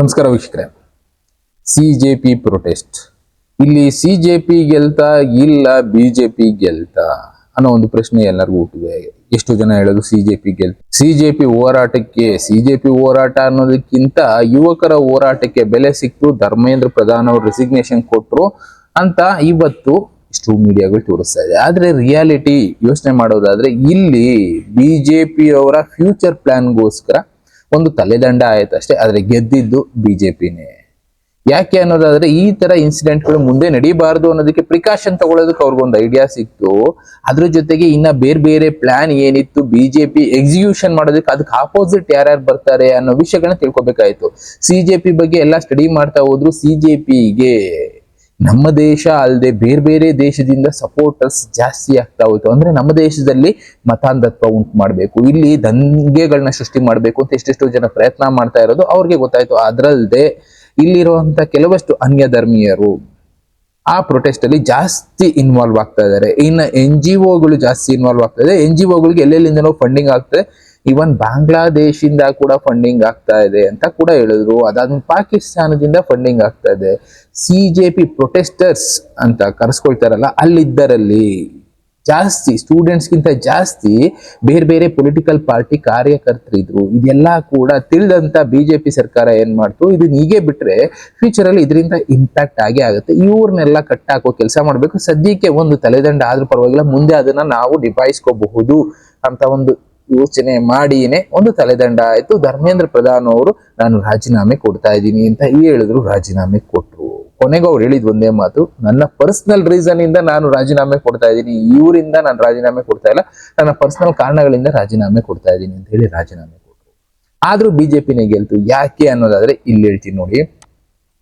ನಮಸ್ಕಾರ ವೀಕ್ಷಕರೇ. CJP protest, ಇಲ್ಲಿ ಸಿಜೆಪಿ ಗೆಲ್ತಾ ಇಲ್ಲ ಬಿಜೆಪಿ ಗೆಲ್ತಾ ಅನ್ನೋ ಒಂದು ಪ್ರಶ್ನೆ ಎಲ್ಲರಿಗೂ ಹುಟ್ಟಿದೆ. ಎಷ್ಟು ಜನ ಹೇಳೋದು ಸಿಜೆಪಿ ಹೋರಾಟಕ್ಕೆ, ಸಿಜೆಪಿ ಹೋರಾಟ ಅನ್ನೋದಕ್ಕಿಂತ ಯುವಕರ ಹೋರಾಟಕ್ಕೆ ಬೆಲೆ ಸಿಕ್ತು, ಧರ್ಮೇಂದ್ರ ಪ್ರಧಾನ್ ಅವರು ರೆಸಿಗ್ನೇಷನ್ ಕೊಟ್ರು ಅಂತ ಇವತ್ತು ಇಷ್ಟು ಮೀಡಿಯಾಗಳು ತೋರಿಸ್ತಾ ಇದೆ. ಆದ್ರೆ ರಿಯಾಲಿಟಿ ಯೋಚನೆ ಮಾಡೋದಾದ್ರೆ ಇಲ್ಲಿ ಬಿಜೆಪಿ ಅವರ ಫ್ಯೂಚರ್ ಪ್ಲಾನ್ಗೋಸ್ಕರ ಒಂದು ತಲೆದಂಡ ಆಯ್ತು ಅಷ್ಟೇ. ಆದ್ರೆ ಗೆದ್ದಿದ್ದು ಬಿಜೆಪಿನೇ. ಯಾಕೆ ಅನ್ನೋದಾದ್ರೆ ಈ ತರ ಇನ್ಸಿಡೆಂಟ್ಗಳು ಮುಂದೆ ನಡೀಬಾರದು ಅನ್ನೋದಕ್ಕೆ ಪ್ರಿಕಾಷನ್ ತಗೊಳ್ಳೋದಕ್ಕೆ ಅವ್ರಿಗೊಂದು ಐಡಿಯಾ ಸಿಕ್ತು. ಅದ್ರ ಜೊತೆಗೆ ಇನ್ನ ಬೇರೆ ಬೇರೆ ಪ್ಲಾನ್ ಏನಿತ್ತು ಬಿಜೆಪಿ ಎಕ್ಸಿಕ್ಯೂಷನ್ ಮಾಡೋದಕ್ಕೆ, ಅದಕ್ಕೆ ಆಪೋಸಿಟ್ ಯಾರ್ಯಾರು ಬರ್ತಾರೆ ಅನ್ನೋ ವಿಷಯಗಳನ್ನ ತಿಳ್ಕೊಬೇಕಾಯ್ತು. ಸಿಜೆಪಿ ಬಗ್ಗೆ ಎಲ್ಲ ಸ್ಟಡಿ ಮಾಡ್ತಾ ಹೋದ್ರು. ಸಿಜೆಪಿಗೆ ನಮ್ಮ ದೇಶ ಅಲ್ಲದೆ ಬೇರೆ ಬೇರೆ ದೇಶದಿಂದ ಸಪೋರ್ಟರ್ಸ್ ಜಾಸ್ತಿ ಆಗ್ತಾ ಹೋಯ್ತು. ಅಂದ್ರೆ ನಮ್ಮ ದೇಶದಲ್ಲಿ ಮತಾಂಧತ್ವ ಉಂಟು ಮಾಡಬೇಕು, ಇಲ್ಲಿ ದಂಗೆಗಳನ್ನ ಸೃಷ್ಟಿ ಮಾಡಬೇಕು ಅಂತ ಎಷ್ಟೆಷ್ಟೋ ಜನ ಪ್ರಯತ್ನ ಮಾಡ್ತಾ ಇರೋದು ಅವ್ರಿಗೆ ಗೊತ್ತಾಯ್ತು. ಅದರಲ್ಲದೆ ಇಲ್ಲಿರುವಂತ ಕೆಲವಷ್ಟು ಅನ್ಯ ಧರ್ಮೀಯರು ಆ ಪ್ರೊಟೆಸ್ಟ್ ಅಲ್ಲಿ ಜಾಸ್ತಿ ಇನ್ವಾಲ್ವ್ ಆಗ್ತಾ ಇದ್ದಾರೆ. ಇನ್ನು NGOಗಳು ಜಾಸ್ತಿ ಇನ್ವಾಲ್ವ್ ಆಗ್ತಾ ಇದೆ. NGOಗಳಿಗೆ ಎಲ್ಲೆಲ್ಲಿಂದನೋ ಫಂಡಿಂಗ್ ಆಗ್ತದೆ. ಇವನ್ ಬಾಂಗ್ಲಾದೇಶಿಂದ ಕೂಡ ಫಂಡಿಂಗ್ ಆಗ್ತಾ ಇದೆ ಅಂತ ಕೂಡ ಹೇಳಿದ್ರು. ಅದಾದ್ಮೇಲೆ ಪಾಕಿಸ್ತಾನದಿಂದ ಫಂಡಿಂಗ್ ಆಗ್ತಾ ಇದೆ. ಸಿಜೆಪಿ ಪ್ರೊಟೆಸ್ಟರ್ಸ್ ಅಂತ ಕರೆಸ್ಕೊಳ್ತಾರಲ್ಲ, ಅಲ್ಲಿದ್ದರಲ್ಲಿ ಜಾಸ್ತಿ ಸ್ಟೂಡೆಂಟ್ಸ್ಗಿಂತ ಜಾಸ್ತಿ ಬೇರೆ ಬೇರೆ ಪೊಲಿಟಿಕಲ್ ಪಾರ್ಟಿ ಕಾರ್ಯಕರ್ತರಿದ್ರು. ಇದೆಲ್ಲ ಕೂಡ ತಿಳಿದಂತ ಬಿಜೆಪಿ ಸರ್ಕಾರ ಏನ್ ಮಾಡ್ತು, ಇದನ್ನ ಹೀಗೆ ಬಿಟ್ರೆ ಫ್ಯೂಚರ್ ಅಲ್ಲಿ ಇದರಿಂದ ಇಂಪ್ಯಾಕ್ಟ್ ಆಗೇ ಆಗುತ್ತೆ, ಇವ್ರನ್ನೆಲ್ಲ ಕಟ್ಟಾಕೋ ಕೆಲಸ ಮಾಡ್ಬೇಕು. ಸದ್ಯಕ್ಕೆ ಒಂದು ತಲೆದಂಡ ಆದ್ರೂ ಪರವಾಗಿಲ್ಲ, ಮುಂದೆ ಅದನ್ನ ನಾವು ನಿಭಾಯಿಸ್ಕೋಬಹುದು ಅಂತ ಒಂದು ಯೋಚನೆ ಮಾಡಿನೇ ಒಂದು ತಲೆದಂಡ ಆಯ್ತು. ಧರ್ಮೇಂದ್ರ ಪ್ರಧಾನ್ ಅವರು ನಾನು ರಾಜೀನಾಮೆ ಕೊಡ್ತಾ ಇದ್ದೀನಿ ಅಂತ ಹೇಳಿದ್ರು. ರಾಜೀನಾಮೆ ಕೊಟ್ರು. ಕೊನೆಗೂ ಅವ್ರು ಹೇಳಿದ್ ಒಂದೇ ಮಾತು, ನನ್ನ ಪರ್ಸನಲ್ ರೀಸನ್ ಇಂದ ನಾನು ರಾಜೀನಾಮೆ ಕೊಡ್ತಾ ಇದ್ದೀನಿ, ಇವರಿಂದ ನಾನು ರಾಜೀನಾಮೆ ಕೊಡ್ತಾ ಇಲ್ಲ, ನನ್ನ ಪರ್ಸನಲ್ ಕಾರಣಗಳಿಂದ ರಾಜೀನಾಮೆ ಕೊಡ್ತಾ ಇದ್ದೀನಿ ಅಂತ ಹೇಳಿ ರಾಜೀನಾಮೆ ಕೊಟ್ರು. ಆದ್ರೂ ಬಿಜೆಪಿನೇ ಗೆಲ್ತು. ಯಾಕೆ ಅನ್ನೋದಾದ್ರೆ ಇಲ್ಲಿ ಹೇಳ್ತೀನಿ ನೋಡಿ.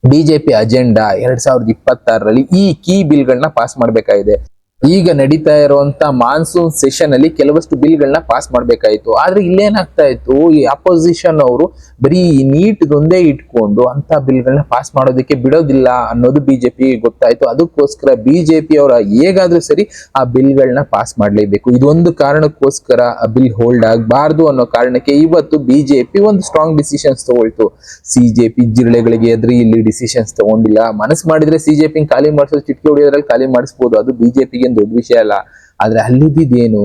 ಬಿಜೆಪಿ ಅಜೆಂಡಾ 2026ರಲ್ಲಿ ಈ ಕೀ ಬಿಲ್ಗಳನ್ನ ಪಾಸ್ ಮಾಡ್ಬೇಕಾಗಿದೆ. ಈಗ ನಡೀತಾ ಇರುವಂತ ಮಾನ್ಸೂನ್ ಸೆಷನ್ ಅಲ್ಲಿ ಕೆಲವಷ್ಟು ಬಿಲ್ಗಳನ್ನ ಪಾಸ್ ಮಾಡ್ಬೇಕಾಯ್ತು. ಆದ್ರೆ ಇಲ್ಲೇನಾಗ್ತಾ ಇತ್ತು, ಈ ಅಪೋಸಿಷನ್ ಅವರು ಬರೀ ನೀಟ್ದೊಂದೇ ಇಟ್ಕೊಂಡು ಅಂತ ಬಿಲ್ಗಳನ್ನ ಪಾಸ್ ಮಾಡೋದಕ್ಕೆ ಬಿಡೋದಿಲ್ಲ ಅನ್ನೋದು ಬಿಜೆಪಿ ಗೊತ್ತಾಯ್ತು. ಅದಕ್ಕೋಸ್ಕರ ಬಿಜೆಪಿ ಅವರ ಹೇಗಾದ್ರೂ ಸರಿ ಆ ಬಿಲ್ಗಳನ್ನ ಪಾಸ್ ಮಾಡ್ಲೇಬೇಕು. ಇದೊಂದು ಕಾರಣಕ್ಕೋಸ್ಕರ ಆ ಬಿಲ್ ಹೋಲ್ಡ್ ಆಗಬಾರ್ದು ಅನ್ನೋ ಕಾರಣಕ್ಕೆ ಇವತ್ತು ಬಿಜೆಪಿ ಒಂದು ಸ್ಟ್ರಾಂಗ್ ಡಿಸಿಷನ್ಸ್ ತಗೊಳ್ತು. ಸಿಜೆಪಿ ಜಿರಳೆಗಳಿಗೆ ಎದುರಿ ಇಲ್ಲಿ ಡಿಸಿಷನ್ಸ್ ತಗೊಂಡಿಲ್ಲ. ಮನಸ್ಸು ಮಾಡಿದ್ರೆ ಸಿಜೆಪಿ ಖಾಲಿ ಮಾಡಿಸೋದು, ಚಿಟ್ಕೆ ಹೊಡೆಯೋದ್ರಲ್ಲಿ ಖಾಲಿ ಮಾಡಿಸ್ಬೋದು, ಅದು ಬಿಜೆಪಿಗೆ ದೊಡ್ಡ ವಿಷಯ ಅಲ್ಲ. ಆದ್ರೆ ಅಲ್ಲಿದ್ದೇನು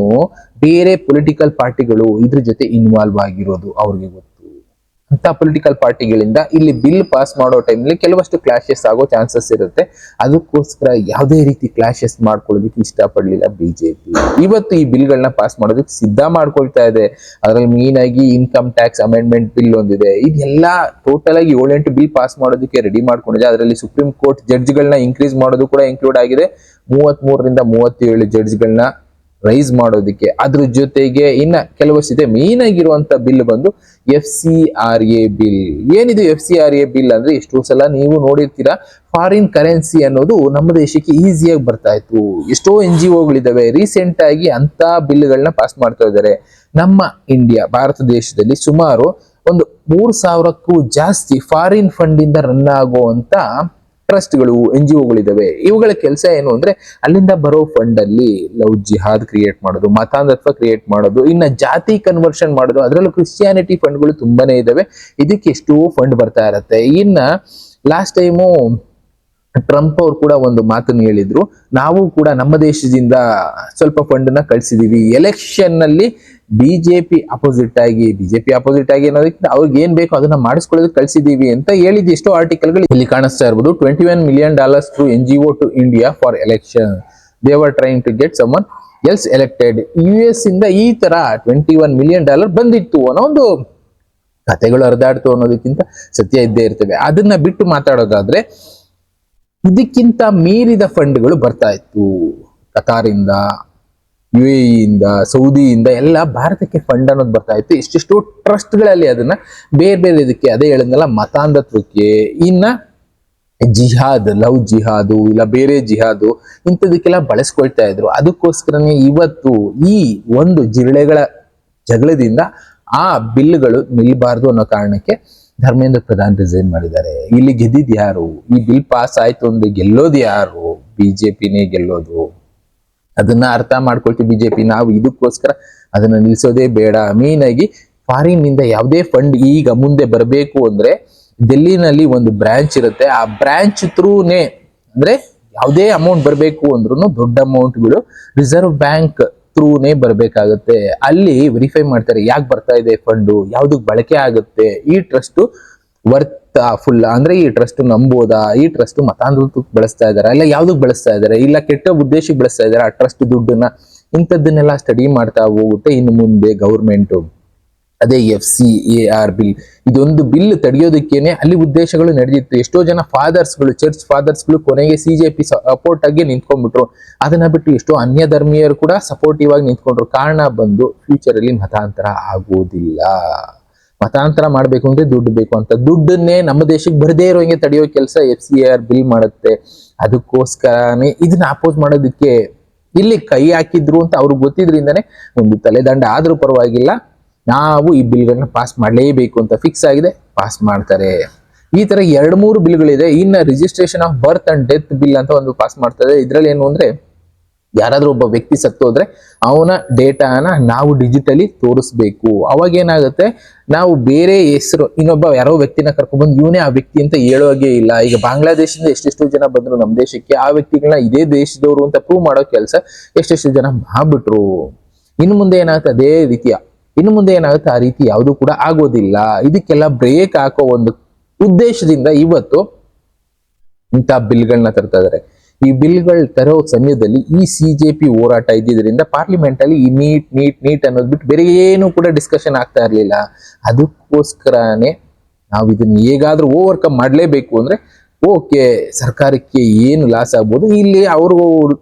ಬೇರೆ ಪೊಲಿಟಿಕಲ್ ಪಾರ್ಟಿಗಳು ಇದ್ರ ಜೊತೆ ಇನ್ವಾಲ್ವ್ ಆಗಿರೋದು ಅವ್ರಿಗೆ ಗೊತ್ತು. ಅಂತ ಪೊಲಿಟಿಕಲ್ ಪಾರ್ಟಿಗಳಿಂದ ಇಲ್ಲಿ ಬಿಲ್ ಪಾಸ್ ಮಾಡೋ ಟೈಮ್ಲಿ ಕೆಲವಷ್ಟು ಕ್ಲಾಶಸ್ ಆಗೋ ಚಾನ್ಸಸ್ ಇರುತ್ತೆ. ಅದಕ್ಕೋಸ್ಕರ ಯಾವುದೇ ರೀತಿ ಕ್ಲಾಶಸ್ ಮಾಡ್ಕೊಳ್ಳೋದಕ್ಕೆ ಇಷ್ಟಪಡ್ಲಿಲ್ಲ ಬಿಜೆಪಿ. ಇವತ್ತು ಈ ಬಿಲ್ಗಳನ್ನ ಪಾಸ್ ಮಾಡೋದಕ್ಕೆ ಸಿದ್ಧ ಮಾಡ್ಕೊಳ್ತಾ ಇದೆ. ಅದ್ರಲ್ಲಿ ಮೇನ್ ಆಗಿ ಇನ್ಕಮ್ ಟ್ಯಾಕ್ಸ್ ಅಮೆಂಡ್ಮೆಂಟ್ ಬಿಲ್ ಒಂದಿದೆ. ಇದೆಲ್ಲ ಟೋಟಲ್ ಆಗಿ 7-8 ಬಿಲ್ ಪಾಸ್ ಮಾಡೋದಕ್ಕೆ ರೆಡಿ ಮಾಡ್ಕೊಂಡಿದೆ. ಅದರಲ್ಲಿ ಸುಪ್ರೀಂ ಕೋರ್ಟ್ ಜಡ್ಜ್ಗಳನ್ನ ಇನ್ಕ್ರೀಸ್ ಮಾಡೋದು ಕೂಡ ಇನ್ಕ್ಲೂಡ್ ಆಗಿದೆ. 33ರಿಂದ 37 ಜಡ್ಜ್ಗಳನ್ನ ರೈಸ್ ಮಾಡೋದಕ್ಕೆ. ಅದ್ರ ಜೊತೆಗೆ ಇನ್ನ ಕೆಲವಷ್ಟಿದೆ. ಮೇನ್ ಆಗಿರುವಂತ ಬಿಲ್ ಬಂದು FCRA ಬಿಲ್. ಏನಿದು FCRA ಬಿಲ್ ಅಂದ್ರೆ, ಎಷ್ಟೋ ಸಲ ನೀವು ನೋಡಿರ್ತೀರಾ, ಫಾರಿನ್ ಕರೆನ್ಸಿ ಅನ್ನೋದು ನಮ್ಮ ದೇಶಕ್ಕೆ ಈಸಿಯಾಗಿ ಬರ್ತಾ ಇತ್ತು. ಎಷ್ಟೋ NGOಗಳಿದಾವೆ ರೀಸೆಂಟ್ ಆಗಿ ಅಂತ ಬಿಲ್ಗಳನ್ನ ಪಾಸ್ ಮಾಡ್ತಾ ಇದ್ದಾರೆ. ನಮ್ಮ ಇಂಡಿಯಾ ಭಾರತ ದೇಶದಲ್ಲಿ ಸುಮಾರು ಒಂದು 3000ಕ್ಕೂ ಜಾಸ್ತಿ ಫಾರಿನ್ ಫಂಡ್ ಇಂದ ರನ್ ಆಗುವಂತ ಟ್ರಸ್ಟ್ಗಳು, NGOಗಳಿದಾವೆ. ಇವುಗಳ ಕೆಲಸ ಏನು ಅಂದ್ರೆ, ಅಲ್ಲಿಂದ ಬರೋ ಫಂಡ್ ಅಲ್ಲಿ ಲವ್ ಜಿಹಾದ್ ಕ್ರಿಯೇಟ್ ಮಾಡೋದು, ಮತಾಂಧತ್ವ ಕ್ರಿಯೇಟ್ ಮಾಡೋದು, ಇನ್ನ ಜಾತಿ ಕನ್ವರ್ಷನ್ ಮಾಡೋದು. ಅದರಲ್ಲೂ ಕ್ರಿಶ್ಚಿಯಾನಿಟಿ ಫಂಡ್ಗಳು ತುಂಬಾನೇ ಇದಾವೆ. ಇದಕ್ಕೆ ಎಷ್ಟೋ ಫಂಡ್ ಬರ್ತಾ ಇರತ್ತೆ. ಇನ್ನ ಲಾಸ್ಟ್ ಟೈಮು ಟ್ರಂಪ್ ಅವ್ರು ಕೂಡ ಒಂದು ಮಾತನ್ನು ಹೇಳಿದ್ರು, ನಾವು ಕೂಡ ನಮ್ಮ ದೇಶದಿಂದ ಸ್ವಲ್ಪ ಫಂಡ್ ನ ಕಳ್ಸಿದೀವಿ, ಎಲೆಕ್ಷನ್ ನಲ್ಲಿ ಬಿಜೆಪಿ ಅಪೋಸಿಟ್ ಆಗಿ ಅನ್ನೋದಕ್ಕೆ ಅವ್ರಿಗೆ ಏನ್ ಬೇಕೋ ಅದನ್ನ ಮಾಡಿಸ್ಕೊಳ್ಳೋದಕ್ಕೆ ಕಳ್ಸಿದೀವಿ ಅಂತ ಹೇಳಿದ ಎಷ್ಟೋ ಆರ್ಟಿಕಲ್ಗಳು ಇಲ್ಲಿ ಕಾಣಿಸ್ತಾ ಇರ್ಬೋದು. $21 million through NGO to India for election, they were trying to get someone else elected. US ಇಂದ ಈ ತರ $21 million ಬಂದಿತ್ತು ಅನ್ನೋ ಒಂದು ಕಥೆಗಳು ಹರಿದಾಡ್ತು ಅನ್ನೋದಕ್ಕಿಂತ ಸತ್ಯ ಇದ್ದೇ ಇರ್ತವೆ. ಅದನ್ನ ಬಿಟ್ಟು ಮಾತಾಡೋದಾದ್ರೆ ಇದಕ್ಕಿಂತ ಮೀರಿದ ಫಂಡ್ಗಳು ಬರ್ತಾ ಇತ್ತು. ಕತಾರಿಂದ, UAE ಇಂದ, ಸೌದಿಯಿಂದ ಎಲ್ಲ ಭಾರತಕ್ಕೆ ಫಂಡ್ ಅನ್ನೋದು ಬರ್ತಾ ಇತ್ತು. ಎಷ್ಟೆಷ್ಟೋ ಟ್ರಸ್ಟ್ಗಳಲ್ಲಿ ಅದನ್ನ ಬೇರೆ ಬೇರೆ ಇದಕ್ಕೆ, ಅದೇ ಹೇಳಿದ್ನಲ್ಲ, ಮತಾಂಧತ್ವಕ್ಕೆ, ಇನ್ನ ಜಿಹಾದ್, ಲವ್ ಜಿಹಾದು ಇಲ್ಲ ಬೇರೆ ಜಿಹಾದು, ಇಂಥದಕ್ಕೆಲ್ಲ ಬಳಸ್ಕೊಳ್ತಾ ಇದ್ರು. ಅದಕ್ಕೋಸ್ಕರನೇ ಇವತ್ತು ಈ ಒಂದು ಜಿರಳೆಗಳ ಜಗಳದಿಂದ ಆ ಬಿಲ್ಗಳು ನಿಲ್ಬಾರ್ದು ಅನ್ನೋ ಕಾರಣಕ್ಕೆ ಧರ್ಮೇಂದ್ರ ಪ್ರಧಾನ್ ರಿಸೈನ್ ಮಾಡಿದ್ದಾರೆ. ಇಲ್ಲಿ ಗೆದ್ದಿದ್ ಯಾರು? ಈ ಬಿಲ್ ಪಾಸ್ ಆಯ್ತು ಅಂದ್ರೆ ಗೆಲ್ಲೋದು ಯಾರು? ಬಿಜೆಪಿನೇ ಗೆಲ್ಲೋದು. ಅದನ್ನ ಅರ್ಥ ಮಾಡ್ಕೊಳ್ತೀವಿ ಬಿಜೆಪಿ. ನಾವು ಇದಕ್ಕೋಸ್ಕರ ಅದನ್ನ ನಿಲ್ಸೋದೇ ಬೇಡ. ಮೇನ್ ಆಗಿ ಫಾರಿನ್ ನಿಂದ ಯಾವುದೇ ಫಂಡ್ ಈಗ ಮುಂದೆ ಬರಬೇಕು ಅಂದ್ರೆ ಡೆಲ್ಲಿನಲ್ಲಿ ಒಂದು ಬ್ರಾಂಚ್ ಇರುತ್ತೆ. ಆ ಬ್ರಾಂಚ್ ಥ್ರೂನೇ ಅಂದ್ರೆ ಯಾವುದೇ ಅಮೌಂಟ್ ಬರಬೇಕು ಅಂದ್ರೂ ದೊಡ್ಡ ಅಮೌಂಟ್ಗಳು ರಿಸರ್ವ್ ಬ್ಯಾಂಕ್ ಥ್ರೂನೇ ಬರಬೇಕಾಗುತ್ತೆ. ಅಲ್ಲಿ ವೆರಿಫೈ ಮಾಡ್ತಾರೆ ಯಾಕೆ ಬರ್ತಾ ಇದೆ ಫಂಡು, ಯಾವ್ದಕ್ ಬಳಕೆ ಆಗುತ್ತೆ, ಈ ಟ್ರಸ್ಟ್ ವರ್ತ್ ಫುಲ್ ಅಂದ್ರೆ ಈ ಟ್ರಸ್ಟ್ ನಂಬೋದಾ, ಈ ಟ್ರಸ್ಟ್ ಮತಾಂಧಕ್ಕೆ ಬಳಸ್ತಾ ಇದಾರೆ, ಇಲ್ಲ ಯಾವ್ದಕ್ ಬಳಸ್ತಾ ಇದಾರೆ, ಇಲ್ಲ ಕೆಟ್ಟ ಉದ್ದೇಶಕ್ಕೆ ಬಳಸ್ತಾ ಇದಾರೆ ಆ ಟ್ರಸ್ಟ್ ದುಡ್ಡನ್ನ, ಇಂಥದ್ದನ್ನೆಲ್ಲ ಸ್ಟಡಿ ಮಾಡ್ತಾ ಹೋಗುತ್ತೆ. ಇನ್ನು ಮುಂದೆ ಗೌರ್ಮೆಂಟ್ ಅದೇ FCAR ಬಿಲ್, ಇದೊಂದು ಬಿಲ್ ತಡೆಯೋದಕ್ಕೇನೆ ಅಲ್ಲಿ ಉದ್ದೇಶಗಳು ನಡೆದಿತ್ತು. ಎಷ್ಟೋ ಜನ ಫಾದರ್ಸ್ಗಳು, ಚರ್ಚ್ ಫಾದರ್ಸ್ಗಳು ಕೊನೆಗೆ CJP ಸಪೋರ್ಟ್ ಆಗಿ ನಿಂತ್ಕೊಂಡ್ಬಿಟ್ರು. ಅದನ್ನ ಬಿಟ್ಟು ಎಷ್ಟೋ ಅನ್ಯ ಧರ್ಮೀಯರು ಕೂಡ ಸಪೋರ್ಟಿವ್ ಆಗಿ ನಿಂತ್ಕೊಂಡ್ರು. ಕಾರಣ ಬಂದು ಫ್ಯೂಚರ್ ಅಲ್ಲಿ ಮತಾಂತರ ಆಗೋದಿಲ್ಲ. ಮತಾಂತರ ಮಾಡ್ಬೇಕು ಅಂದ್ರೆ ದುಡ್ಡು ಬೇಕು ಅಂತ, ದುಡ್ಡನ್ನೇ ನಮ್ಮ ದೇಶಕ್ಕೆ ಬರದೇ ಇರೋಂಗೆ ತಡೆಯೋ ಕೆಲಸ FCAR ಬಿಲ್ ಮಾಡುತ್ತೆ. ಅದಕ್ಕೋಸ್ಕರನೇ ಇದನ್ನ ಅಪೋಸ್ ಮಾಡೋದಕ್ಕೆ ಇಲ್ಲಿ ಕೈ ಹಾಕಿದ್ರು ಅಂತ ಅವ್ರಿಗೆ ಗೊತ್ತಿದ್ರಿಂದಾನೆ ಒಂದು ತಲೆದಂಡ ಆದ್ರೂ ಪರವಾಗಿಲ್ಲ, ನಾವು ಈ ಬಿಲ್ಗಳನ್ನ ಪಾಸ್ ಮಾಡಲೇಬೇಕು ಅಂತ ಫಿಕ್ಸ್ ಆಗಿದೆ, ಪಾಸ್ ಮಾಡ್ತಾರೆ. ಈ ತರ 2-3 ಬಿಲ್ಗಳಿದೆ. ಇನ್ನ registration of birth and death bill ಅಂತ ಒಂದು ಪಾಸ್ ಮಾಡ್ತಾರೆ. ಇದ್ರಲ್ಲಿ ಏನು ಅಂದ್ರೆ ಯಾರಾದ್ರೂ ಒಬ್ಬ ವ್ಯಕ್ತಿ ಸತ್ತೋದ್ರೆ ಅವನ ಡೇಟಾನ ನಾವು ಡಿಜಿಟಲಿ ತೋರಿಸ್ಬೇಕು. ಅವಾಗ ಏನಾಗುತ್ತೆ, ನಾವು ಬೇರೆ ಹೆಸರು ಇನ್ನೊಬ್ಬ ಯಾರೋ ವ್ಯಕ್ತಿನ ಕರ್ಕೊಂಡ್ಬಂದು ಇವನೇ ಆ ವ್ಯಕ್ತಿ ಅಂತ ಹೇಳೋಗೆ ಇಲ್ಲ. ಈಗ ಬಾಂಗ್ಲಾದೇಶದಿಂದ ಎಷ್ಟೆಷ್ಟು ಜನ ಬಂದ್ರು ನಮ್ಮ ದೇಶಕ್ಕೆ, ಆ ವ್ಯಕ್ತಿಗಳನ್ನ ಇದೇ ದೇಶದವರು ಅಂತ ಪ್ರೂವ್ ಮಾಡೋ ಕೆಲಸ ಎಷ್ಟೆಷ್ಟು ಜನ ಮಾಡ್ಬಿಟ್ರು. ಇನ್ನು ಮುಂದೆ ಏನಾಗುತ್ತೆ ಅದೇ ರೀತಿಯ, ಇನ್ನು ಮುಂದೆ ಏನಾಗುತ್ತೆ ಆ ರೀತಿ ಯಾವುದು ಕೂಡ ಆಗೋದಿಲ್ಲ. ಇದಕ್ಕೆಲ್ಲ ಬ್ರೇಕ್ ಹಾಕೋ ಒಂದು ಉದ್ದೇಶದಿಂದ ಇವತ್ತು ಇಂಥ ಬಿಲ್ಗಳನ್ನ ತರ್ತಾ ಇದಾರೆ. ಈ ಬಿಲ್ಗಳು ತರೋ ಸಮಯದಲ್ಲಿ ಈ CJP ಹೋರಾಟ ಇದ್ದಿದ್ರಿಂದ ಪಾರ್ಲಿಮೆಂಟ್ ಅಲ್ಲಿ ಈ ನೀಟ್ ಅನ್ನೋದು ಬಿಟ್ಟು ಬೇರೆ ಏನು ಕೂಡ ಡಿಸ್ಕಷನ್ ಆಗ್ತಾ ಇರ್ಲಿಲ್ಲ. ಅದಕ್ಕೋಸ್ಕರನೇ ನಾವು ಇದನ್ನ ಹೇಗಾದ್ರೂ ಓವರ್ಕಮ್ ಮಾಡ್ಲೇಬೇಕು ಅಂದ್ರೆ ಓಕೆ, ಸರ್ಕಾರಕ್ಕೆ ಏನು ಲಾಸ್ ಆಗ್ಬೋದು, ಇಲ್ಲಿ ಅವರು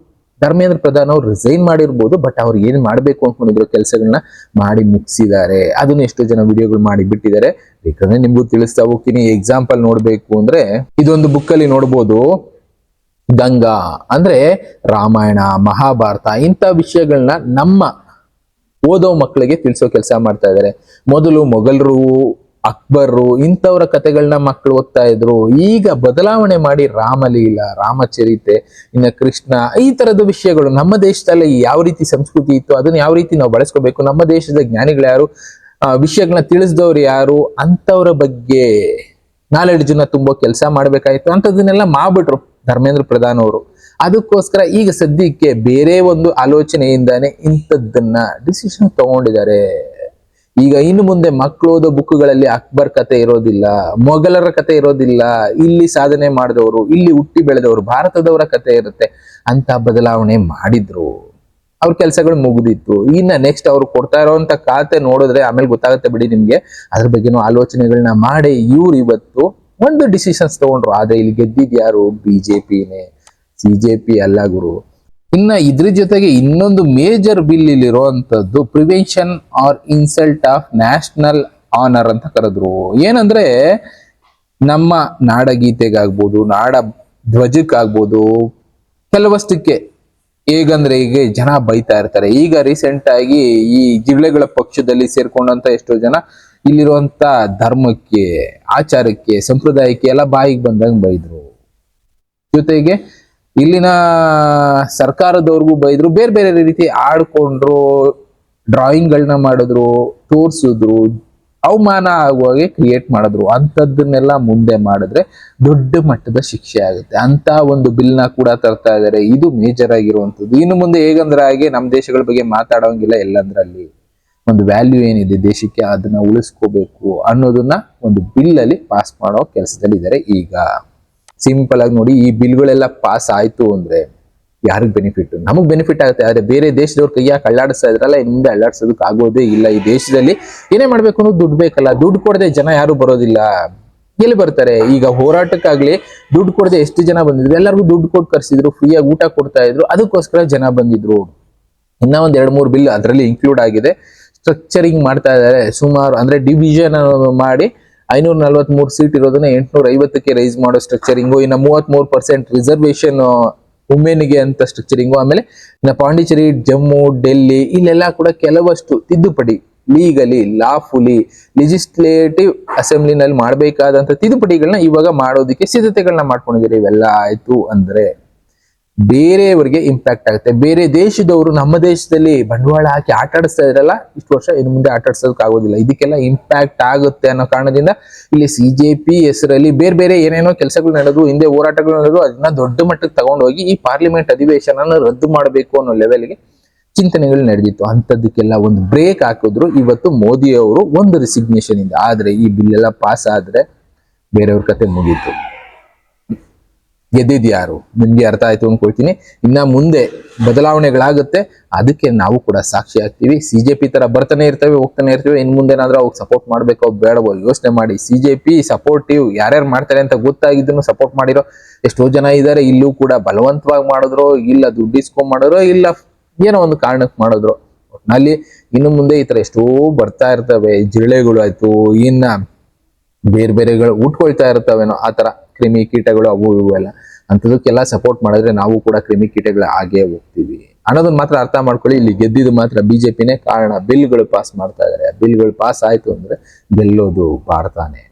ಧರ್ಮೇಂದ್ರ ಪ್ರಧಾನ್ ಅವ್ರು ರಿಸೈನ್ ಮಾಡಿರ್ಬೋದು, ಬಟ್ ಅವ್ರು ಏನ್ ಮಾಡ್ಬೇಕು ಅನ್ಕೊಂಡಿದ್ರು ಕೆಲಸಗಳನ್ನ ಮಾಡಿ ಮುಗಿಸಿದ್ದಾರೆ. ಅದನ್ನ ಎಷ್ಟೋ ಜನ ವಿಡಿಯೋಗಳು ಮಾಡಿ ಬಿಟ್ಟಿದ್ದಾರೆ. ಬೇಕಂದ್ರೆ ನಿಮ್ಗೂ ತಿಳಿಸ್ತಾ ಹೋಗ್ತೀನಿ. ಎಕ್ಸಾಂಪಲ್ ನೋಡ್ಬೇಕು ಅಂದ್ರೆ ಇದೊಂದು ಬುಕ್ ಅಲ್ಲಿ ನೋಡ್ಬೋದು, ಗಂಗಾ ಅಂದ್ರೆ ರಾಮಾಯಣ, ಮಹಾಭಾರತ ಇಂಥ ವಿಷಯಗಳನ್ನ ನಮ್ಮ ಓದೋ ಮಕ್ಕಳಿಗೆ ತಿಳಿಸೋ ಕೆಲಸ ಮಾಡ್ತಾ ಇದ್ದಾರೆ. ಮೊದಲು ಮೊಘಲರು, ಅಕ್ಬರ್ರು ಇಂಥವ್ರ ಕಥೆಗಳನ್ನ ಮಕ್ಕಳು ಓದ್ತಾ ಇದ್ರು. ಈಗ ಬದಲಾವಣೆ ಮಾಡಿ ರಾಮಲೀಲಾ, ರಾಮಚರಿತೆ, ಇನ್ನು ಕೃಷ್ಣ, ಈ ತರದ ವಿಷಯಗಳು ನಮ್ಮ ದೇಶದಲ್ಲಿ ಯಾವ ರೀತಿ ಸಂಸ್ಕೃತಿ ಇತ್ತು ಅದನ್ನ ಯಾವ ರೀತಿ ನಾವು ಬಳಸ್ಕೋಬೇಕು, ನಮ್ಮ ದೇಶದ ಜ್ಞಾನಿಗಳು ಯಾರು, ವಿಷಯಗಳನ್ನ ತಿಳಿಸಿದವ್ರು ಯಾರು, ಅಂತವ್ರ ಬಗ್ಗೆ ನಾಲೆಡ್ಜನ್ನ ತುಂಬೋ ಕೆಲಸ ಮಾಡ್ಬೇಕಾಯ್ತು. ಅಂತದನ್ನೆಲ್ಲ ಮಾಡ್ಬಿಟ್ರು ಧರ್ಮೇಂದ್ರ ಪ್ರಧಾನ್ ಅವರು. ಅದಕ್ಕೋಸ್ಕರ ಈಗ ಸದ್ಯಕ್ಕೆ ಬೇರೆ ಒಂದು ಆಲೋಚನೆಯಿಂದಾನೆ ಇಂಥದ್ದನ್ನ ಡಿಸಿಷನ್ ತಗೊಂಡಿದ್ದಾರೆ. ಈಗ ಇನ್ನು ಮುಂದೆ ಮಕ್ಕಳು ಓದೋ ಬುಕ್ಗಳಲ್ಲಿ ಅಕ್ಬರ್ ಕತೆ ಇರೋದಿಲ್ಲ, ಮೊಘಲರ ಕತೆ ಇರೋದಿಲ್ಲ, ಇಲ್ಲಿ ಸಾಧನೆ ಮಾಡಿದವರು, ಇಲ್ಲಿ ಹುಟ್ಟಿ ಬೆಳೆದವರು, ಭಾರತದವರ ಕತೆ ಇರುತ್ತೆ ಅಂತ ಬದಲಾವಣೆ ಮಾಡಿದ್ರು. ಅವ್ರ ಕೆಲಸಗಳು ಮುಗಿದಿತ್ತು. ಇನ್ನ ನೆಕ್ಸ್ಟ್ ಅವ್ರು ಕೊಡ್ತಾ ಇರೋಂತ ಖಾತೆ ನೋಡಿದ್ರೆ ಆಮೇಲೆ ಗೊತ್ತಾಗುತ್ತೆ ಬಿಡಿ ನಿಮ್ಗೆ. ಅದ್ರ ಬಗ್ಗೆನೂ ಆಲೋಚನೆಗಳನ್ನ ಮಾಡಿ ಇವ್ರು ಇವತ್ತು ಒಂದು ಡಿಸಿಷನ್ಸ್ ತಗೊಂಡ್ರು. ಆದ್ರೆ ಇಲ್ಲಿ ಗೆದ್ದಿದ್ ಯಾರು? BJPನೇ, CJP ಅಲ್ಲ ಗುರು. ಇನ್ನ ಇದ್ರ ಜೊತೆಗೆ ಇನ್ನೊಂದು ಮೇಜರ್ ಬಿಲ್ ಇಲ್ಲಿ ಇರುವಂತದ್ದು prevention or insult of national honour ಅಂತ ಕರೆದ್ರು. ಏನಂದ್ರೆ ನಮ್ಮ ನಾಡಗೀತೆಗಾಗ್ಬೋದು, ನಾಡ ಧ್ವಜಕ್ಕಾಗ್ಬೋದು, ಕೆಲವಷ್ಟಕ್ಕೆ ಹೇಗಂದ್ರೆ ಈಗ ಜನ ಬೈತಾ ಇರ್ತಾರೆ. ಈಗ ರೀಸೆಂಟ್ ಆಗಿ ಈ ಜಿಗಳೆಗಳ ಪಕ್ಷದಲ್ಲಿ ಸೇರ್ಕೊಂಡಂತ ಎಷ್ಟೋ ಜನ ಇಲ್ಲಿರುವಂತ ಧರ್ಮಕ್ಕೆ, ಆಚಾರಕ್ಕೆ, ಸಂಪ್ರದಾಯಕ್ಕೆ ಎಲ್ಲ ಬಾಯಿಗೆ ಬಂದಂಗೆ ಬೈದ್ರು. ಜೊತೆಗೆ ಇಲ್ಲಿನ ಸರ್ಕಾರದವ್ರಿಗೂ ಬೈದ್ರು, ಬೇರೆ ಬೇರೆ ರೀತಿ ಆಡ್ಕೊಂಡ್ರು, ಡ್ರಾಯಿಂಗ್ಗಳನ್ನ ಮಾಡಿದ್ರು, ತೋರ್ಸಿದ್ರು, ಅವಮಾನ ಆಗುವಾಗೆ ಕ್ರಿಯೇಟ್ ಮಾಡಿದ್ರು. ಅಂತದನ್ನೆಲ್ಲ ಮುಂದೆ ಮಾಡಿದ್ರೆ ದೊಡ್ಡ ಮಟ್ಟದ ಶಿಕ್ಷೆ ಆಗುತ್ತೆ. ಅಂತ ಒಂದು ಬಿಲ್ನ ಕೂಡ ತರ್ತಾ ಇದಾರೆ. ಇದು ಮೇಜರ್ ಆಗಿರುವಂತದ್ದು. ಇನ್ನು ಮುಂದೆ ಹೇಗಂದ್ರೆ ಹಾಗೆ ನಮ್ಮ ದೇಶಗಳ ಬಗ್ಗೆ ಮಾತಾಡೋಂಗಿಲ್ಲ. ಎಲ್ಲಂದ್ರಲ್ಲಿ ಒಂದು ವ್ಯಾಲ್ಯೂ ಏನಿದೆ ದೇಶಕ್ಕೆ ಅದನ್ನ ಉಳಿಸ್ಕೋಬೇಕು ಅನ್ನೋದನ್ನ ಒಂದು ಬಿಲ್ ಅಲ್ಲಿ ಪಾಸ್ ಮಾಡೋ ಕೆಲಸದಲ್ಲಿ ಇದ್ದಾರೆ. ಈಗ ಸಿಂಪಲ್ ಆಗಿ ನೋಡಿ, ಈ ಬಿಲ್ಗಳೆಲ್ಲ ಪಾಸ್ ಆಯ್ತು ಅಂದ್ರೆ ಯಾರಿಗ್ ಬೆನಿಫಿಟ್? ನಮಗ್ ಬೆನಿಫಿಟ್ ಆಗುತ್ತೆ. ಆದ್ರೆ ಬೇರೆ ದೇಶದವ್ರ ಕೈಯಾಗ ಅಳ್ಳಾಡಿಸ್ತಾ ಇದ್ರಲ್ಲ, ಮುಂದೆ ಅಳ್ಳಾಡ್ಸೋದಕ್ಕೆ ಆಗೋದೇ ಇಲ್ಲ. ಈ ದೇಶದಲ್ಲಿ ಏನೇ ಮಾಡ್ಬೇಕು ಅನ್ನೋದು ದುಡ್ಡು ಬೇಕಲ್ಲ. ದುಡ್ಡು ಕೊಡದೆ ಜನ ಯಾರು ಬರೋದಿಲ್ಲ. ಎಲ್ಲಿ ಬರ್ತಾರೆ? ಈಗ ಹೋರಾಟಕ್ಕಾಗ್ಲಿ ದುಡ್ಡು ಕೊಡದೆ ಎಷ್ಟು ಜನ ಬಂದಿದ್ರು, ಎಲ್ಲರಿಗೂ ದುಡ್ಡು ಕೊಟ್ಟು ಕರ್ಸಿದ್ರು, ಫ್ರೀಯಾಗಿ ಊಟ ಕೊಡ್ತಾ ಇದ್ರು, ಅದಕ್ಕೋಸ್ಕರ ಜನ ಬಂದಿದ್ರು. ಇನ್ನ ಒಂದ್ 2-3 ಬಿಲ್ ಅದರಲ್ಲಿ ಇನ್ಕ್ಲೂಡ್ ಆಗಿದೆ. ಸ್ಟ್ರಕ್ಚರಿಂಗ್ ಮಾಡ್ತಾ ಇದ್ದಾರೆ ಸುಮಾರು, ಅಂದ್ರೆ ಡಿವಿಷನ್ ಮಾಡಿ 543 ಸೀಟ್ ಇರೋದನ್ನ 850ಕ್ಕೆ ರೈಸ್ ಮಾಡೋ ಸ್ಟ್ರಕ್ಚರಿಂಗು, ಇನ್ನು 33% ರಿಸರ್ವೇಶನ್ ವುಮೆನ್ಗೆ ಅಂತ ಸ್ಟ್ರಕ್ಚರಿಂಗು, ಆಮೇಲೆ ಇನ್ನು ಪಾಂಡಿಚೇರಿ, ಜಮ್ಮು, ಡೆಲ್ಲಿ ಇಲ್ಲೆಲ್ಲ ಕೂಡ ಕೆಲವಷ್ಟು ತಿದ್ದುಪಡಿ ಲೀಗಲಿ, ಲಾಫುಲಿ, ಲೆಜಿಸ್ಲೇಟಿವ್ ಅಸೆಂಬ್ಲಿನಲ್ಲಿ ಮಾಡಬೇಕಾದಂತ ತಿದ್ದುಪಡಿಗಳನ್ನ ಇವಾಗ ಮಾಡೋದಕ್ಕೆ ಸಿದ್ಧತೆಗಳನ್ನ ಮಾಡ್ಕೊಂಡಿದ್ದಾರೆ. ಇವೆಲ್ಲ ಆಯ್ತು ಅಂದ್ರೆ ಬೇರೆಯವರಿಗೆ ಇಂಪ್ಯಾಕ್ಟ್ ಆಗುತ್ತೆ. ಬೇರೆ ದೇಶದವರು ನಮ್ಮ ದೇಶದಲ್ಲಿ ಬಂಡವಾಳ ಹಾಕಿ ಆಟ ಆಡಿಸ್ತಾ ಇದ್ರಲ್ಲ ಇಷ್ಟು ವರ್ಷ, ಇನ್ನು ಮುಂದೆ ಆಟ ಆಡಿಸೋದಕ್ಕೆ ಆಗೋದಿಲ್ಲ. ಇದಕ್ಕೆಲ್ಲ ಇಂಪ್ಯಾಕ್ಟ್ ಆಗುತ್ತೆ ಅನ್ನೋ ಕಾರಣದಿಂದ ಇಲ್ಲಿ ಸಿಜೆಪಿ ಹೆಸರಲ್ಲಿ ಬೇರೆ ಬೇರೆ ಏನೇನೋ ಕೆಲಸಗಳು ನಡೆದು, ಹಿಂದೆ ಹೋರಾಟಗಳು ನಡೆದು, ಅದನ್ನ ದೊಡ್ಡ ಮಟ್ಟಕ್ಕೆ ತಗೊಂಡೋಗಿ ಈ ಪಾರ್ಲಿಮೆಂಟ್ ಅಧಿವೇಶನ ರದ್ದು ಮಾಡಬೇಕು ಅನ್ನೋ ಲೆವೆಲ್ಗೆ ಚಿಂತನೆಗಳು ನಡೆದಿತ್ತು. ಅಂತದಕ್ಕೆಲ್ಲ ಒಂದು ಬ್ರೇಕ್ ಹಾಕಿದ್ರು ಇವತ್ತು ಮೋದಿ ಅವರು ಒಂದು ರಿಸಿಗ್ನೇಷನ್ ಇಂದ. ಆದ್ರೆ ಈ ಬಿಲ್ ಎಲ್ಲ ಪಾಸ್ ಆದ್ರೆ ಬೇರೆಯವ್ರ ಕತೆ ಮುಗೀತು. ಗೆದ್ದಿದ್ ಯಾರು ನಿಮ್ಗೆ ಅರ್ಥ ಆಯ್ತು ಅನ್ಕೊಳ್ತೀನಿ. ಇನ್ನ ಮುಂದೆ ಬದಲಾವಣೆಗಳಾಗುತ್ತೆ, ಅದಕ್ಕೆ ನಾವು ಕೂಡ ಸಾಕ್ಷಿ ಆಗ್ತೀವಿ. ಸಿಜೆಪಿ ತರ ಬರ್ತಾನೆ ಇರ್ತೇವೆ, ಹೋಗ್ತಾನೆ ಇರ್ತೇವೆ. ಇನ್ ಮುಂದೇನಾದ್ರೂ ಅವ್ರಿಗೆ ಸಪೋರ್ಟ್ ಮಾಡ್ಬೇಕೋ ಬೇಡವೋ ಯೋಚನೆ ಮಾಡಿ. ಸಿಜೆಪಿ ಸಪೋರ್ಟಿವ್ ಯಾರ್ಯಾರು ಮಾಡ್ತಾರೆ ಅಂತ ಗೊತ್ತಾಗಿದ್ದನ್ನು ಸಪೋರ್ಟ್ ಮಾಡಿರೋ ಎಷ್ಟೋ ಜನ ಇದ್ದಾರೆ. ಇಲ್ಲೂ ಕೂಡ ಬಲವಂತವಾಗಿ ಮಾಡಿದ್ರು, ಇಲ್ಲ ದುಡ್ಡು ಇಸ್ಕೊಂಡ್ ಮಾಡಿದ್ರು, ಇಲ್ಲ ಏನೋ ಒಂದು ಕಾರಣಕ್ಕೆ ಮಾಡಿದ್ರು. ಒಟ್ನಲ್ಲಿ ಇನ್ನು ಮುಂದೆ ಈ ತರ ಎಷ್ಟೋ ಬರ್ತಾ ಇರ್ತವೆ. ಜಿರಳೆಗಳು ಆಯ್ತು, ಇನ್ನ ಬೇರೆ ಬೇರೆಗಳು ಉಟ್ಕೊಳ್ತಾ ಇರ್ತವೇನೋ ಆ ತರ ಕ್ರಿಮಿ ಕೀಟಗಳು ಅವು ಇವು ಎಲ್ಲ. ಅಂತದಕ್ಕೆಲ್ಲ ಸಪೋರ್ಟ್ ಮಾಡಿದ್ರೆ ನಾವು ಕೂಡ ಕ್ರಿಮಿ ಕೀಟಗಳು ಆಗೇ ಹೋಗ್ತೀವಿ ಅನ್ನೋದನ್ನ ಮಾತ್ರ ಅರ್ಥ ಮಾಡ್ಕೊಳ್ಳಿ. ಇಲ್ಲಿ ಗೆದ್ದಿದ್ದು ಮಾತ್ರ ಬಿಜೆಪಿನೇ ಕಾರಣ. ಬಿಲ್ಗಳು ಪಾಸ್ ಮಾಡ್ತಾ ಇದಾರೆ. ಬಿಲ್ಗಳು ಪಾಸ್ ಆಯ್ತು ಅಂದ್ರೆ ಗೆಲ್ಲೋದು ಭಾರತನೇ.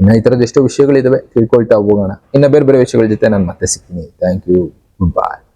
ಇನ್ನ ಈ ತರದ ಎಷ್ಟೋ ವಿಷಯಗಳಿದಾವೆ, ತಿಳ್ಕೊಳ್ತಾ ಹೋಗೋಣ. ಇನ್ನ ಬೇರೆ ಬೇರೆ ವಿಷಯಗಳ ಜೊತೆ ನಾನು ಮತ್ತೆ ಸಿಗ್ತೀನಿ. Thank you, good bye.